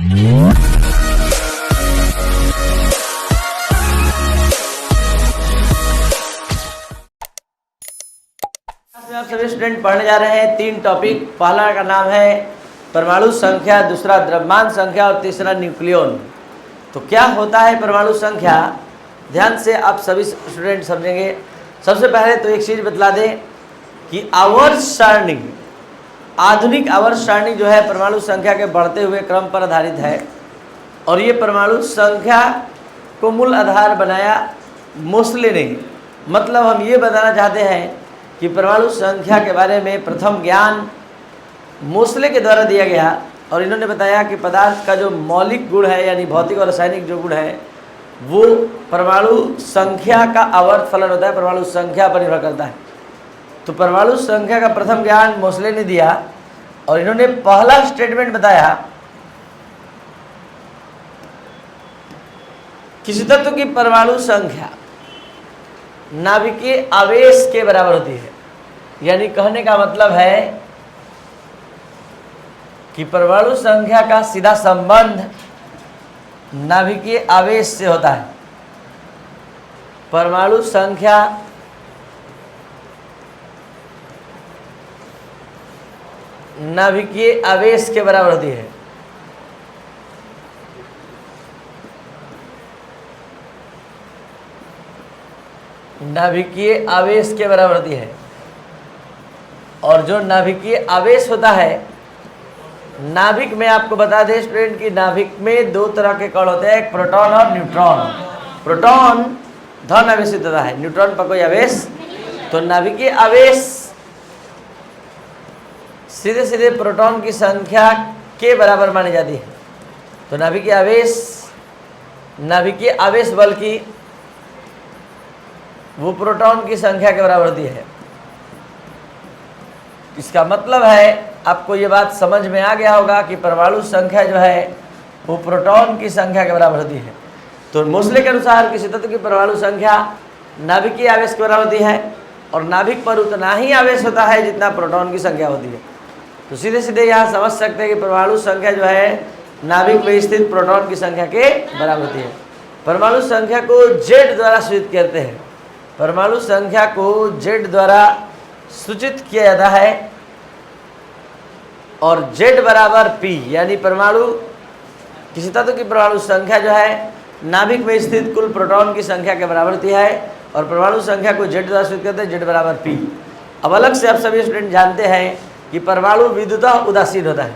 आप सभी स्टूडेंट पढ़ने जा रहे हैं 3 टॉपिक। पहला का नाम है परमाणु संख्या, दूसरा द्रव्यमान संख्या और तीसरा न्यूक्लियॉन। तो क्या होता है परमाणु संख्या, ध्यान से आप सभी स्टूडेंट समझेंगे। सबसे पहले तो एक चीज़ बतला दें कि आवर्त सारणी, आधुनिक आवर्त सारणी जो है परमाणु संख्या के बढ़ते हुए क्रम पर आधारित है और ये परमाणु संख्या को मूल आधार बनाया मोसले ने। मतलब हम ये बताना चाहते हैं कि परमाणु संख्या के बारे में प्रथम ज्ञान मोसले के द्वारा दिया गया और इन्होंने बताया कि पदार्थ का जो मौलिक गुण है यानी भौतिक और रासायनिक जो गुण है वो परमाणु संख्या का आवर्त फलन होता है, परमाणु संख्या पर निर्भर करता है। तो परमाणु संख्या का प्रथम ज्ञान मोसले ने दिया और इन्होंने पहला स्टेटमेंट बताया किसी तत्व की परमाणु संख्या नाभिकीय आवेश के बराबर होती है। यानी कहने का मतलब है कि परमाणु संख्या का सीधा संबंध नाभिकीय आवेश से होता है। परमाणु संख्या नाभिकीय आवेश के बराबर होती है। नाभिकीय आवेश के बराबर होती है और जो नाभिकीय आवेश होता है, नाभिक में आपको बता दें स्टूडेंट कि नाभिक में 2 तरह के कण होते हैं, एक प्रोटॉन और न्यूट्रॉन। प्रोटॉन धन आवेशित होता है, न्यूट्रॉन पर कोई आवेश। तो नाभिकीय आवेश सीधे सीधे प्रोटॉन की संख्या के बराबर मानी जाती है। तो नाभिकीय आवेश बल की वो प्रोटॉन की संख्या के बराबर होती है। इसका मतलब है आपको ये बात समझ में आ गया होगा कि परमाणु संख्या जो है वो प्रोटॉन की संख्या के बराबर होती है। तो मोसले के अनुसार किसी तत्व की परमाणु संख्या नाभिकीय आवेश के बराबर होती है और नाभिक पर उतना ही आवेश होता है जितना प्रोटॉन की संख्या होती है। तो सीधे सीधे यहाँ समझ सकते हैं कि परमाणु संख्या जो है नाभिक में स्थित प्रोटॉन की संख्या के बराबर होती है। परमाणु संख्या को जेड द्वारा सूचित करते हैं। परमाणु संख्या को जेड द्वारा सूचित किया जाता है और जेड बराबर पी, यानी परमाणु किसी तत्व की परमाणु संख्या जो है नाभिक में स्थित कुल प्रोटॉन की संख्या के बराबर होती है और परमाणु संख्या को जेड द्वारा सूचित करते हैं, जेड बराबर पी। अब अलग से आप सभी स्टूडेंट जानते हैं कि परमाणु विद्युतः उदासीन होता है।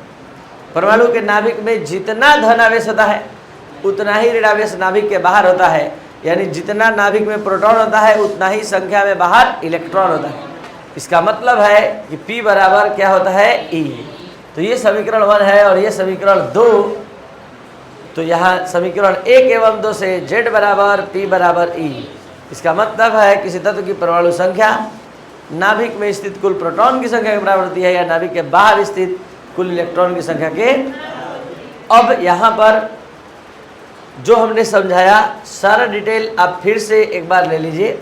परमाणु के नाभिक में जितना धन आवेश होता है उतना ही ऋण आवेश नाभिक के बाहर होता है। यानी जितना नाभिक में प्रोटॉन होता है उतना ही संख्या में बाहर इलेक्ट्रॉन होता है। इसका मतलब है कि P बराबर क्या होता है, E। तो ये समीकरण 1 है और ये समीकरण 2। तो यहाँ समीकरण 1 एवं 2 से Z बराबर P बराबर E। इसका मतलब है किसी तत्व की परमाणु संख्या नाभिक में स्थित कुल प्रोटॉन की संख्या के बराबर होती है या नाभिक के बाहर स्थित कुल इलेक्ट्रॉन की संख्या के। अब यहाँ पर जो हमने समझाया सारा डिटेल आप फिर से एक बार ले लीजिए।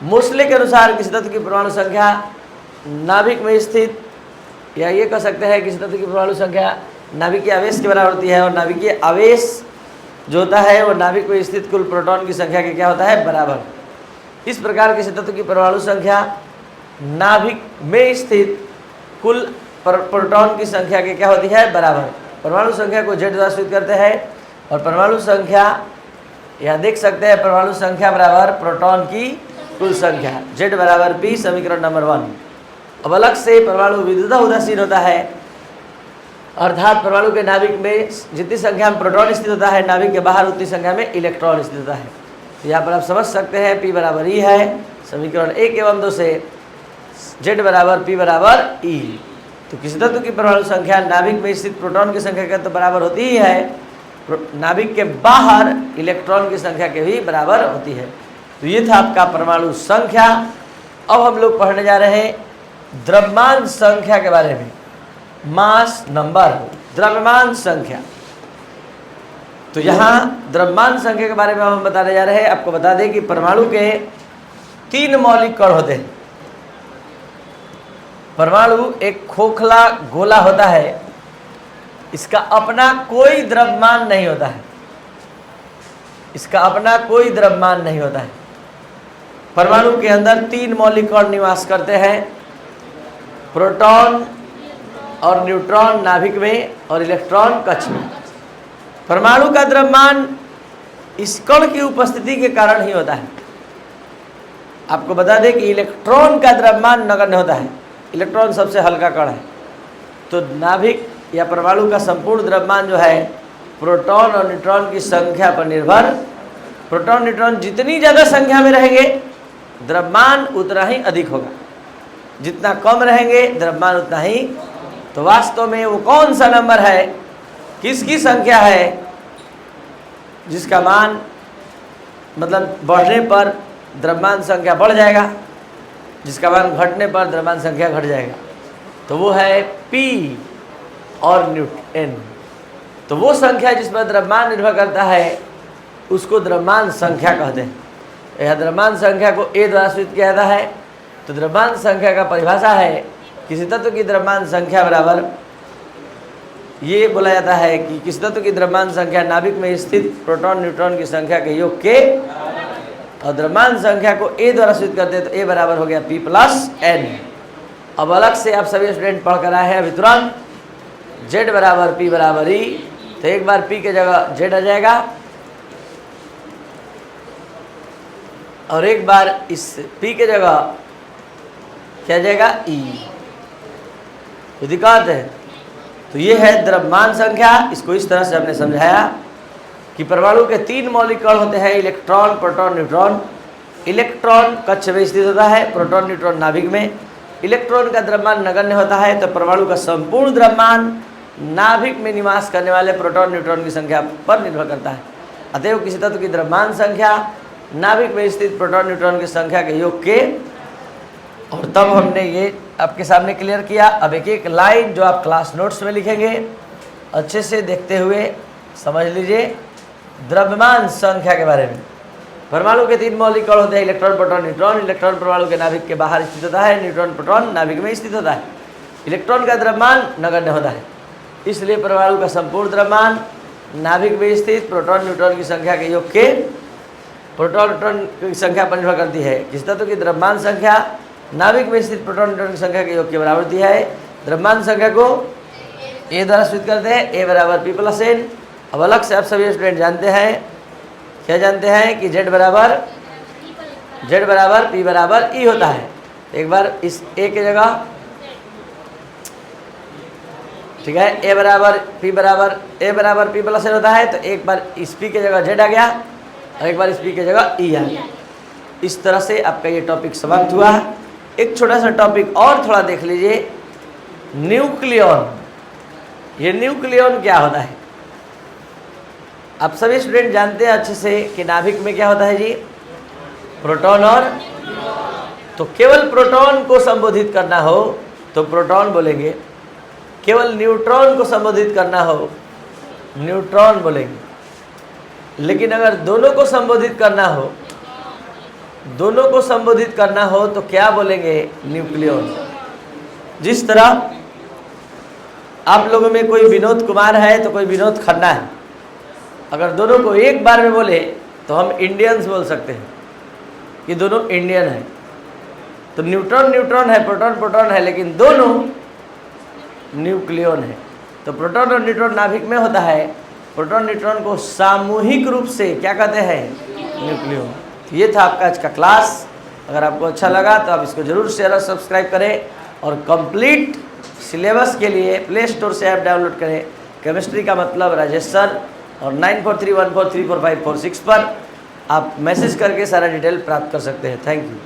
मोसले के अनुसार किसी तत्व की परमाणु संख्या नाभिक में स्थित, या ये कह सकते हैं किसी तत्व की परमाणु संख्या नाभिकीय आवेश के बराबर होती है और नाभिकीय आवेश जो होता है वो नाभिक में स्थित कुल प्रोटॉन की संख्या के क्या होता है, बराबर। इस प्रकार किसी तत्व की परमाणु संख्या नाभिक में स्थित कुल प्रोटॉन की संख्या के क्या होती है, बराबर। परमाणु संख्या को जेड द्वारा सूचित करते हैं और परमाणु संख्या यहाँ देख सकते हैं, परमाणु संख्या बराबर प्रोटॉन की कुल संख्या, जेड बराबर पी, समीकरण नंबर 1। अब अलग से परमाणु विद्युतः उदासीन होता है, अर्थात परमाणु के नाभिक में जितनी संख्या में प्रोटॉन स्थित होता है नाभिक के बाहर उतनी संख्या में इलेक्ट्रॉन स्थित होता है। तो यहाँ पर आप समझ सकते हैं P बराबर E है, समीकरण 1 एवं 2 से जेड बराबर P बराबर E। तो किसी तत्व की परमाणु संख्या नाभिक में स्थित प्रोटॉन की संख्या के तो बराबर होती ही है, नाभिक के बाहर इलेक्ट्रॉन की संख्या के भी बराबर होती है। तो ये था आपका परमाणु संख्या। अब हम लोग पढ़ने जा रहे हैं द्रव्यमान संख्या के बारे में, मास नंबर, द्रव्यमान संख्या। तो यहाँ द्रव्यमान संख्या के बारे में हम बताने जा रहे हैं। आपको बता दें कि परमाणु के 3 मौलिक कण होते हैं। परमाणु एक खोखला गोला होता है इसका अपना कोई द्रव्यमान नहीं होता है, इसका अपना कोई द्रव्यमान नहीं होता है। परमाणु के अंदर 3 मौलिक कण निवास करते हैं, प्रोटॉन और न्यूट्रॉन नाभिक में और इलेक्ट्रॉन कक्ष में। परमाणु का द्रव्यमान इस कण की उपस्थिति के कारण ही होता है। आपको बता दें कि इलेक्ट्रॉन का द्रव्यमान नगण्य होता है, इलेक्ट्रॉन सबसे हल्का कण है। तो नाभिक या परमाणु का संपूर्ण द्रव्यमान जो है प्रोटॉन और न्यूट्रॉन की संख्या पर निर्भर, प्रोटॉन न्यूट्रॉन जितनी ज़्यादा संख्या में रहेंगे द्रव्यमान उतना ही अधिक होगा, जितना कम रहेंगे द्रव्यमान उतना ही। तो वास्तव में वो कौन सा नंबर है, किसकी संख्या है जिसका मान मतलब बढ़ने पर द्रव्यमान संख्या बढ़ जाएगा, जिसका मान घटने पर द्रव्यमान संख्या घट जाएगा? तो वो है P और N। तो वो संख्या जिस पर द्रव्यमान निर्भर करता है उसको द्रव्यमान संख्या कहते हैं। यह द्रव्यमान संख्या को A द्वारा सूचित किया जाता है। तो द्रव्यमान संख्या का परिभाषा है किसी तत्व की द्रव्यमान संख्या बराबर, ये बोला जाता है कि किसी तत्व की द्रव्यमान संख्या नाभिक में स्थित प्रोटॉन न्यूट्रॉन की संख्या के योग के, और द्रव्यमान संख्या को A द्वारा सूचित करते हैं तो A बराबर हो गया P + N। अब अलग से आप सभी स्टूडेंट पढ़ कर आए हैं अभी तुरंत, Z बराबर P बराबर E। तो एक बार P के जगह Z आ जाएगा और एक बार इस P के जगह क्या आ जाएगा E। तो दिक्कत है। तो ये है द्रव्यमान संख्या। इसको इस तरह से हमने समझाया कि परमाणु के 3 मौलिक कण होते हैं, इलेक्ट्रॉन, प्रोटॉन, न्यूट्रॉन। इलेक्ट्रॉन कक्ष में स्थित होता है, प्रोटॉन न्यूट्रॉन नाभिक में। इलेक्ट्रॉन का द्रव्यमान नगण्य होता है, तो परमाणु का संपूर्ण द्रव्यमान नाभिक में निवास करने वाले प्रोटॉन न्यूट्रॉन की संख्या पर निर्भर करता है। अतएव किसी तत्व की द्रव्यमान संख्या नाभिक में स्थित प्रोटॉन न्यूट्रॉन की संख्या के योग के, और तब हमने ये आपके सामने क्लियर किया। अब एक एक लाइन जो आप क्लास नोट्स में लिखेंगे अच्छे से देखते हुए समझ लीजिए द्रव्यमान संख्या के बारे में। परमाणु के 3 मौलिक कण होते हैं, इलेक्ट्रॉन, प्रोटॉन, न्यूट्रॉन। इलेक्ट्रॉन परमाणु के नाभिक के बाहर स्थित होता है, न्यूट्रॉन, प्रोटॉन नाभिक में स्थित होता है। इलेक्ट्रॉन का द्रव्यमान नगण्य होता है, इसलिए परमाणु का संपूर्ण द्रव्यमान नाभिक में स्थित प्रोटॉन न्यूट्रॉन की संख्या के योग के, प्रोटॉन न्यूट्रॉन की संख्या पर निर्भर करती है। किस तत्व की द्रव्यमान संख्या नाभिक में स्थित प्रोटॉन न्यूट्रॉन की संख्या के योग के बराबर होती है। द्रव्यमान संख्या को A द्वारा सूचित करते हैं, A बराबर P + N। अब अलग से आप सभी स्टूडेंट जानते हैं, क्या जानते हैं कि Z बराबर P बराबर E होता है। एक बार इस A के जगह, ठीक है, A बराबर P + N होता है, तो एक बार इस P के जगह Z आ गया और एक बार इस P के जगह E आ गया। इस तरह से आपका ये टॉपिक समाप्त हुआ। एक छोटा सा टॉपिक और थोड़ा देख लीजिए, न्यूक्लियॉन। ये न्यूक्लियॉन क्या होता है? आप सभी स्टूडेंट जानते हैं अच्छे से कि नाभिक में क्या होता है जी, प्रोटॉन और, तो केवल प्रोटॉन को संबोधित करना हो तो प्रोटॉन बोलेंगे, केवल न्यूट्रॉन को संबोधित करना हो न्यूट्रॉन बोलेंगे। लेकिन अगर दोनों को संबोधित करना हो, दोनों को संबोधित करना हो तो क्या बोलेंगे? न्यूक्लियॉन। जिस तरह आप लोगों में कोई विनोद कुमार है तो कोई विनोद खन्ना है, अगर दोनों को एक बार में बोले तो हम इंडियंस बोल सकते हैं कि दोनों इंडियन हैं। तो न्यूट्रॉन न्यूट्रॉन है, प्रोटॉन प्रोटॉन है, लेकिन दोनों न्यूक्लियॉन है। तो प्रोटॉन और न्यूट्रॉन नाभिक में होता है, प्रोटॉन न्यूट्रॉन को सामूहिक रूप से क्या कहते हैं? न्यूक्लियॉन। ये था आपका आज का क्लास। अगर आपको अच्छा लगा तो आप इसको जरूर शेयर और सब्सक्राइब करें, और कंप्लीट सिलेबस के लिए प्ले स्टोर से ऐप डाउनलोड करें, केमिस्ट्री का मतलब राजेश सर, और 9431434546 पर आप मैसेज करके सारा डिटेल प्राप्त कर सकते हैं। Thank you.